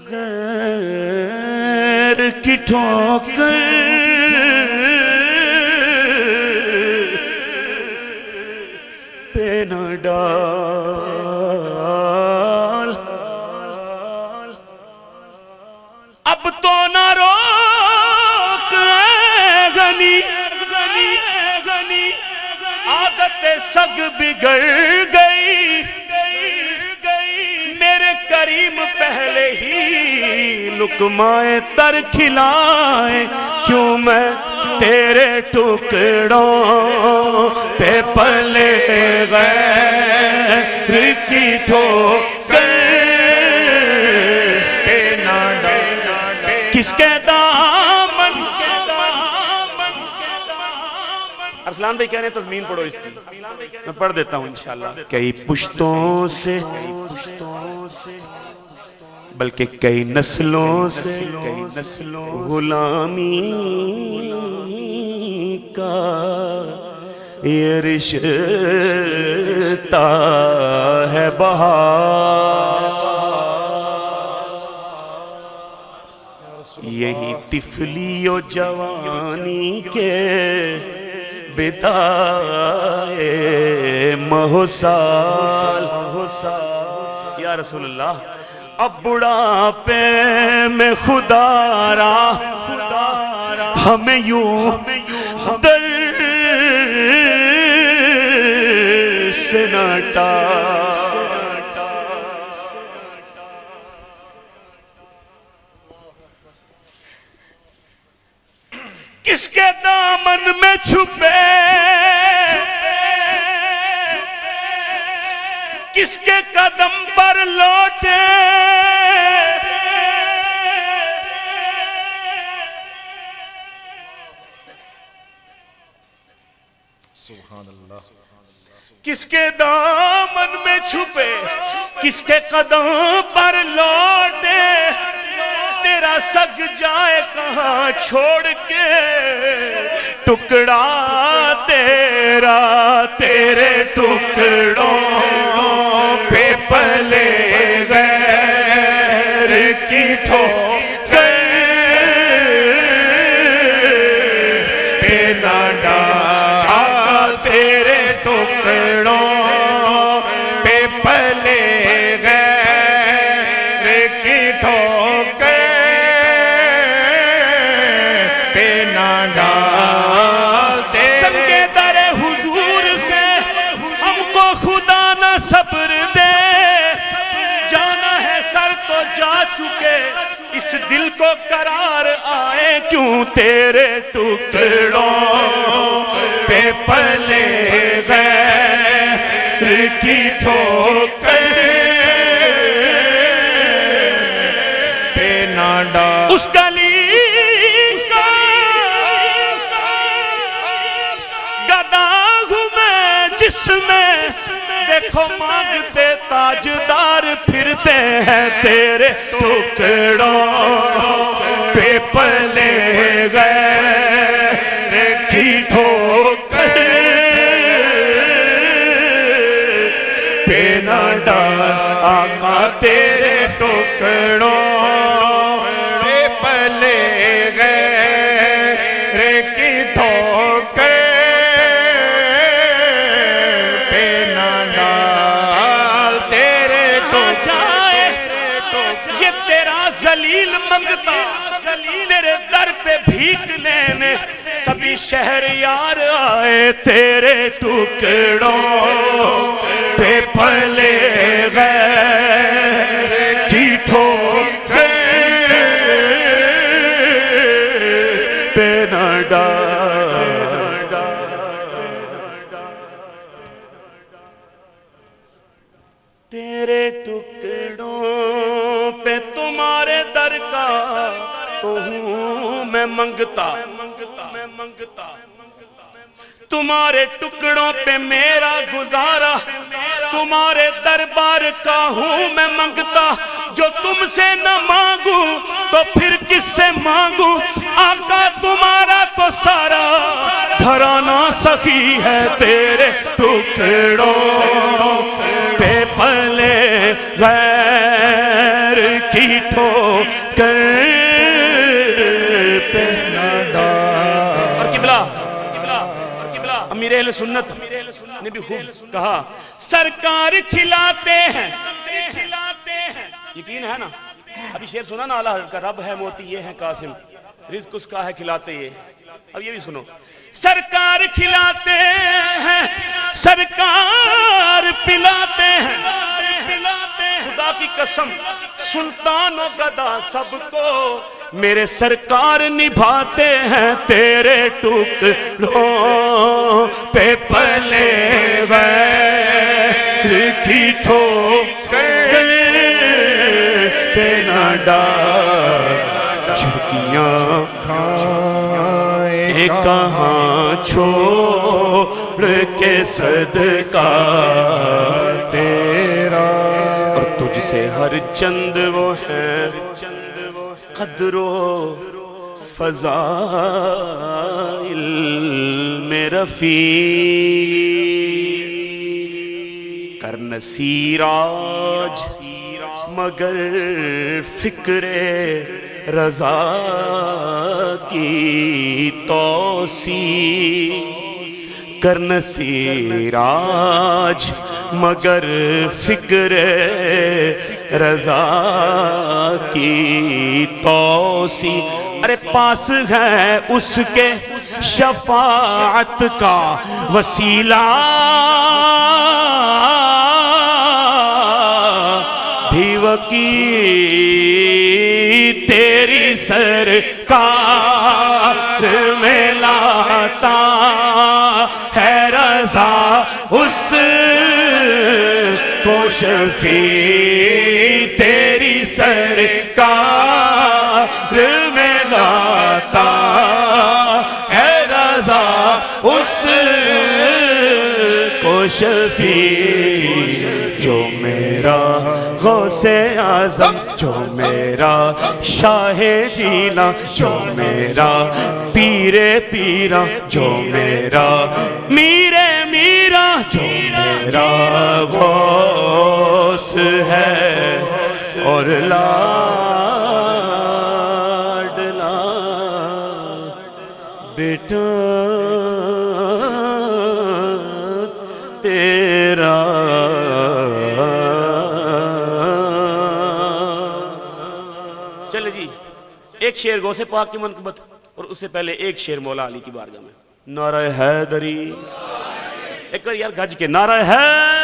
غیر کی ٹھوکر پہ نہ ڈال، اب تو نہ روک غنی، عادت سگ بگڑ گئی، میرے کریم پہلے ہی لقمائے تر کھلائے، کیوں میں تیرے ٹکڑوں پہ پلے غیر کی ٹھوکر پہ نہ ڈالے، کس کے دامن، ارسلان بھائی کہہ رہے ہیں تضمین پڑھو اس کی، میں پڑھ دیتا ہوں انشاءاللہ۔ کئی پشتوں سے بلکہ کئی نسلوں سے غلامی کا یہ رشتہ ہے بہار، یہی طفلی و جوانی کے بدائے مہسال، یا رسول اللہ اب بڑھاپے میں خدا را ہمیں یوں در سے نہ ٹال، کس کے دامن میں چھپے، کس کے قدم پر لوٹے، سبحان اللہ، کس کے دامن میں چھپے، کس کے قدم پر لوٹے، تیرا سگ جائے کہاں چھوڑ کے، ٹکڑا تیرا تیرے ٹکڑوں پہ پلے غیر کی ٹھوکر پہ نہ ڈال، تیرے ٹکڑوں پہ پلے غیر کی ٹھوکر پہ نہ ڈال، سنگے در حضور سے ہم کو خدا نہ صبر دے، جانا ہے سر تو جا چکے، اس دل کو قرار آئے، کیوں تیرے ٹکڑوں پہ پلے غیر کی ٹھوکر پہ نہ ڈال، اس گلی کا گدا ہوں میں جس میں دیکھو مانگتے تاجدار پھرتے ہیں، تیرے ٹکڑوں پہ پلے غیر کی ٹھوکر پہ نہ ڈال، آقا تیرے ٹکڑوں پہ پلے غیر کی ٹھوکر پہ نہ ڈال، تیرے ٹکڑوں، یہ تیرا ذلیل منگتا تیرے در پہ بھیک لینے، سبھی شہر یار آئے، تیرے ٹکڑوں پہ پلے غیر کی ٹھوکر پہ نہ ڈال، تیرے ٹکڑوں پہ تمہارے در کا تو ہوں میں منگتا، تمہارے ٹکڑوں پہ میرا گزارا، تمہارے دربار کا ہوں میں منگتا، جو تم سے نہ مانگوں تو پھر کس سے مانگوں، آقا تمہارا تو سارا گھرانہ سخی ہے، تیرے ٹکڑوں پہ پلے غیر کی ٹھوکر کر پہ نہ ڈال. اور قبلہ امیر اہل سنت نے بھی خوب کہا سرکار کھلاتے ہیں. یقین ہے نا؟ ابھی شعر سنا نا اعلیٰ حضرت کا رب ہے موتی یہ ہے قاسم رزق اس کا ہے کھلاتے یہ. اب یہ بھی سنو سرکار کھلاتے ہیں سرکار پلاتے ہیں خدا کی قسم سلطان و گدا سب کو میرے سرکار نبھاتے ہیں تیرے ٹکڑوں پہ پلے غیر کی ٹھوکر پہ نہ ڈال. جھکیاں کھائے کہاں چھوڑ کے صدقہ تیرا. اور تجھ سے ہر چند وہ ہے قدر و فضائل میں رفیع. کر نصیراج مگر فکر رضا کی توسیع. کر نصیراج مگر فکر رضا کی توسیع. ارے پاس ہے اس کے شفاعت کا وسیلہ بھی وکیل تیری سرکار میں لاتا ہے رضا اس کو شفیع تیری سرکار میں لاتا ہے رضا اس کو شفیع. جو میرا غوث اعظم جو میرا شاہ جینا جو میرا پیر پیرا جو میرا میرے میرا جو میرا غوث ہے اور لاڈلا بیٹا تیرا. چلے جی ایک شعر غوث پاک کی منقبت اور اس سے پہلے ایک شعر مولا علی کی بارگاہ میں. نعرہ حیدری ایک بار یار گج کے نعرہ ہے